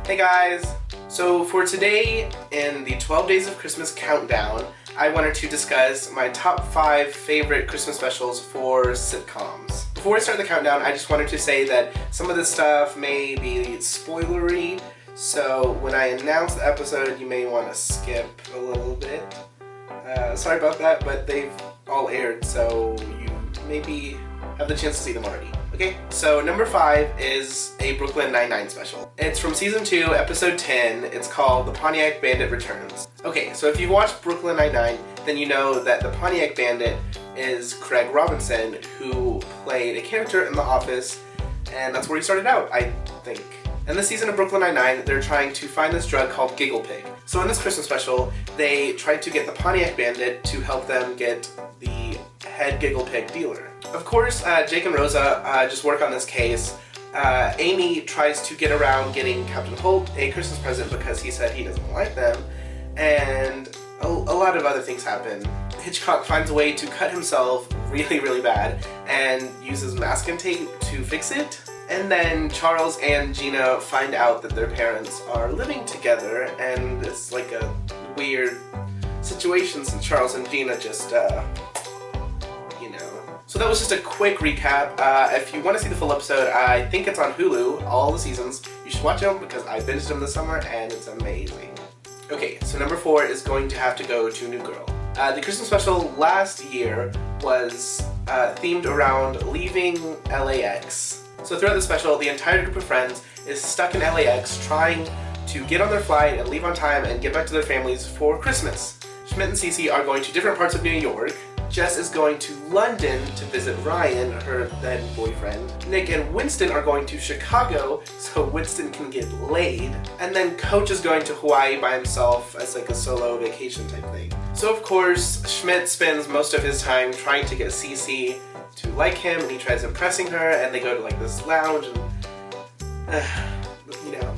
Hey guys! So for today in the 12 Days of Christmas countdown, I wanted to discuss my top 5 favorite Christmas specials for sitcoms. Before I start the countdown, I just wanted to say that some of this stuff may be spoilery, so when I announce the episode, you may want to skip a little bit. Sorry about that, but they've all aired, so you maybe have the chance to see them already. Okay, so number 5 is a Brooklyn Nine-Nine special. It's from season 2, episode 10. It's called The Pontiac Bandit Returns. Okay, so if you've watched Brooklyn Nine-Nine, then you know that the Pontiac Bandit is Craig Robinson, who played a character in The Office, and that's where he started out, I think. In this season of Brooklyn Nine-Nine, they're trying to find this drug called Giggle Pig. So in this Christmas special, they tried to get the Pontiac Bandit to help them get the head Giggle Pig dealer. Of course, Jake and Rosa just work on this case. Amy tries to get around getting Captain Holt a Christmas present because he said he doesn't like them, and a lot of other things happen. Hitchcock finds a way to cut himself really bad and uses masking tape to fix it. And then Charles and Gina find out that their parents are living together, and it's like a weird situation since Charles and Gina just, So that was just a quick recap. If you want to see the full episode, I think it's on Hulu, all the seasons. You should watch them because I binged them this summer and it's amazing. Okay, so number 4 is going to have to go to New Girl. The Christmas special last year was themed around leaving LAX. So throughout the special, the entire group of friends is stuck in LAX trying to get on their flight and leave on time and get back to their families for Christmas. Schmidt and Cece are going to different parts of New York. Jess is going to London to visit Ryan, her then boyfriend. Nick and Winston are going to Chicago so Winston can get laid. And then Coach is going to Hawaii by himself as like a solo vacation type thing. So of course, Schmidt spends most of his time trying to get Cece to like him, and he tries impressing her, and they go to like this lounge, and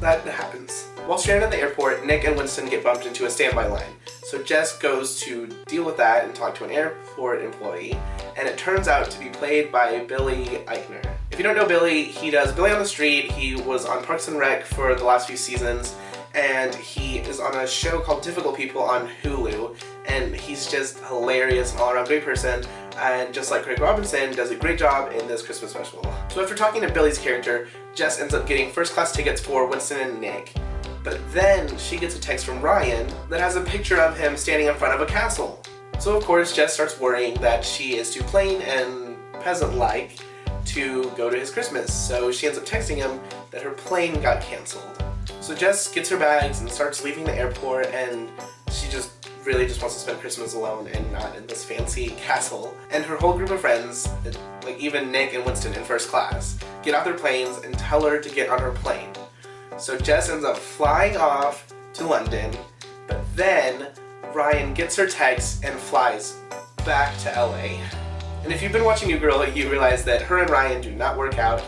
that happens. While stranded at the airport, Nick and Winston get bumped into a standby line. So Jess goes to deal with that and talk to an airport employee, and it turns out to be played by Billy Eichner. If you don't know Billy, he does Billy on the Street. He was on Parks and Rec for the last few seasons, and he is on a show called Difficult People on Hulu, and he's just hilarious and all-around great person, and just like Craig Robinson, does a great job in this Christmas special. So after talking to Billy's character, Jess ends up getting first-class tickets for Winston and Nick. But then she gets a text from Ryan that has a picture of him standing in front of a castle. So of course Jess starts worrying that she is too plain and peasant-like to go to his Christmas. So she ends up texting him that her plane got canceled. So Jess gets her bags and starts leaving the airport, and she just really just wants to spend Christmas alone and not in this fancy castle. And her whole group of friends, like even Nick and Winston in first class, get off their planes and tell her to get on her plane. So Jess ends up flying off to London, but then Ryan gets her text and flies back to LA. And if you've been watching New Girl, you realize that her and Ryan do not work out,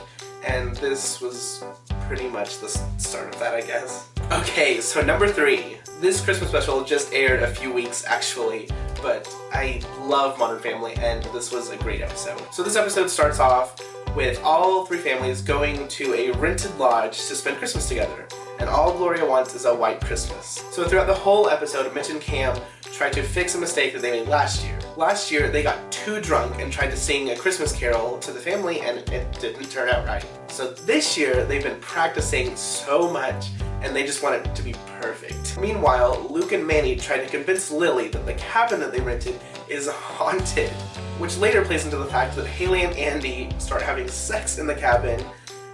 and this was pretty much the start of that, I guess. Okay, so number 3. This Christmas special just aired a few weeks actually, but I love Modern Family, and this was a great episode. So this episode starts off with all 3 families going to a rented lodge to spend Christmas together, and all Gloria wants is a white Christmas. So throughout the whole episode, Mitch and Cam tried to fix a mistake that they made last year. Last year, they got too drunk and tried to sing a Christmas carol to the family, and it didn't turn out right. So this year, they've been practicing so much, and they just want it to be perfect. Meanwhile, Luke and Manny tried to convince Lily that the cabin that they rented is haunted, which later plays into the fact that Haley and Andy start having sex in the cabin,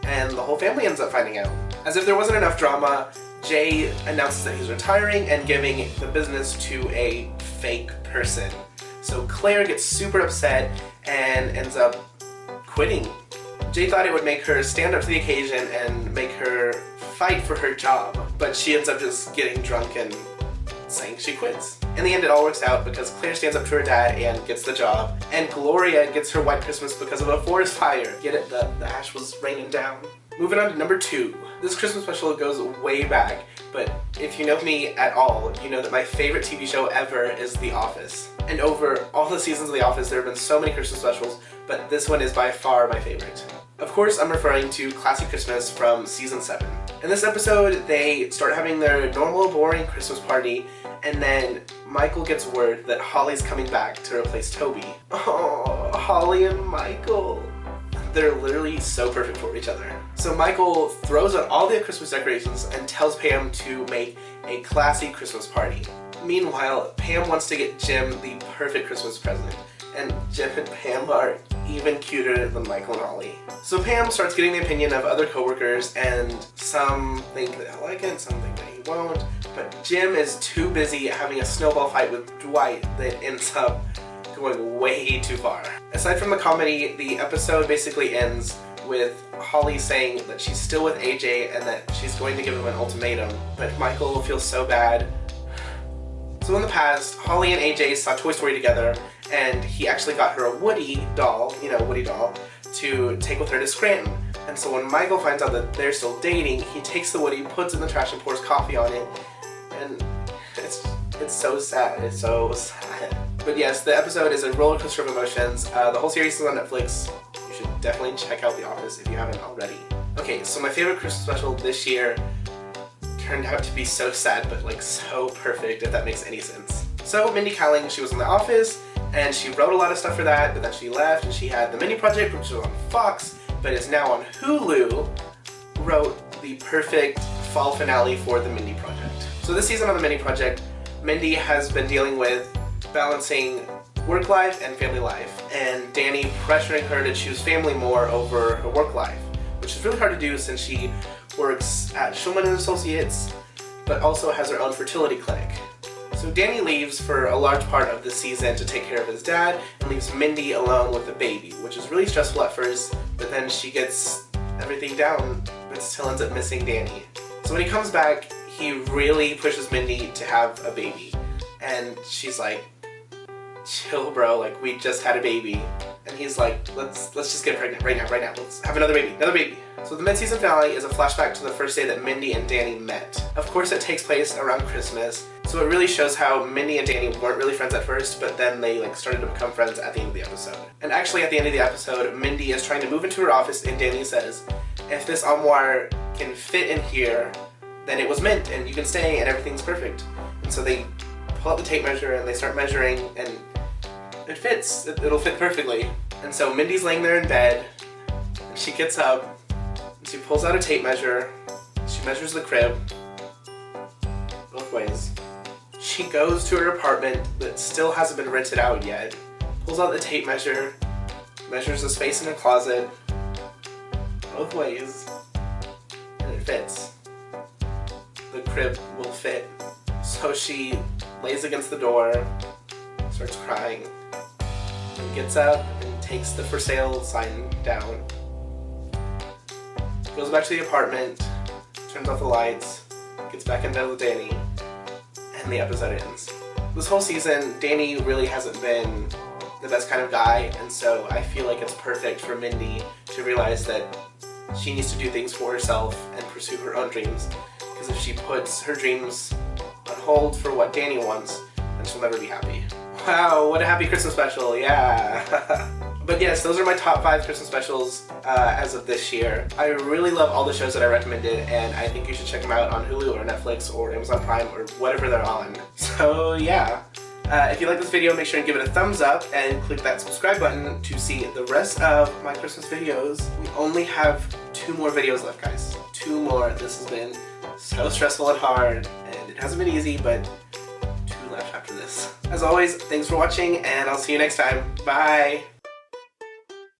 and the whole family ends up finding out. As if there wasn't enough drama, Jay announces that he's retiring and giving the business to a fake person. So Claire gets super upset and ends up quitting. Jay thought it would make her stand up to the occasion and make her fight for her job, but she ends up just getting drunk and saying she quits. In the end, it all works out because Claire stands up to her dad and gets the job, and Gloria gets her white Christmas because of a forest fire. Get it? The ash was raining down. Moving on to number 2. This Christmas special goes way back, but if you know me at all, you know that my favorite TV show ever is The Office. And over all the seasons of The Office, there have been so many Christmas specials, but this one is by far my favorite. Of course, I'm referring to Classic Christmas from season 7. In this episode, they start having their normal, boring Christmas party, and then Michael gets word that Holly's coming back to replace Toby. Oh, Holly and Michael. They're literally so perfect for each other. So Michael throws out all the Christmas decorations and tells Pam to make a classy Christmas party. Meanwhile, Pam wants to get Jim the perfect Christmas present, and Jim and Pam are even cuter than Michael and Holly. So Pam starts getting the opinion of other coworkers, and some think that he'll like it, some think that he won't, but Jim is too busy having a snowball fight with Dwight that ends up going way too far. Aside from the comedy, the episode basically ends with Holly saying that she's still with AJ and that she's going to give him an ultimatum, but Michael feels so bad. So in the past, Holly and AJ saw Toy Story together, and he actually got her a Woody doll, Woody doll, to take with her to Scranton. And so when Michael finds out that they're still dating, he takes the Woody, puts it in the trash, and pours coffee on it. And it's so sad. It's so sad. But yes, the episode is a roller coaster of emotions. The whole series is on Netflix. You should definitely check out The Office if you haven't already. Okay, so my favorite Christmas special this year turned out to be so sad, but like so perfect, if that makes any sense. So Mindy Kaling, she was in The Office, and she wrote a lot of stuff for that, but then she left, and she had the Mindy Project, which was on Fox, but is now on Hulu, wrote the perfect fall finale for the Mindy Project. So this season on the Mindy Project, Mindy has been dealing with balancing work life and family life, and Danny pressuring her to choose family more over her work life, which is really hard to do since she works at Schulman & Associates, but also has her own fertility clinic. So Danny leaves for a large part of the season to take care of his dad and leaves Mindy alone with the baby, which is really stressful at first, but then she gets everything down, but still ends up missing Danny. So when he comes back, he really pushes Mindy to have a baby, and she's like, chill bro, like we just had a baby. And he's like, let's just get pregnant right now, let's have another baby. So the mid-season finale is a flashback to the first day that Mindy and Danny met. Of course it takes place around Christmas, so it really shows how Mindy and Danny weren't really friends at first, but then they started to become friends at the end of the episode. And actually at the end of the episode, Mindy is trying to move into her office, and Danny says, if this armoire can fit in here, then it was meant, and you can stay, and everything's perfect. And so they pull out the tape measure, and they start measuring, and it fits. It'll fit perfectly. And so Mindy's laying there in bed, and she gets up, and she pulls out a tape measure, she measures the crib, both ways. She goes to her apartment that still hasn't been rented out yet, pulls out the tape measure, measures the space in her closet, both ways, and it fits. The crib will fit. So she lays against the door, starts crying, and gets up and takes the for sale sign down. Goes back to the apartment, turns off the lights, gets back in bed with Danny, and the episode ends. This whole season, Danny really hasn't been the best kind of guy, and so I feel like it's perfect for Mindy to realize that she needs to do things for herself and pursue her own dreams, because if she puts her dreams on hold for what Danny wants, then she'll never be happy. Wow, what a happy Christmas special, yeah! But yes, those are my top 5 Christmas specials as of this year. I really love all the shows that I recommended, and I think you should check them out on Hulu or Netflix or Amazon Prime or whatever they're on. So yeah, if you like this video, make sure and give it a thumbs up and click that subscribe button to see the rest of my Christmas videos. We only have 2 more videos left, guys. 2 more. This has been so stressful and hard, and it hasn't been easy, but 2 left after this. As always, thanks for watching, and I'll see you next time. Bye!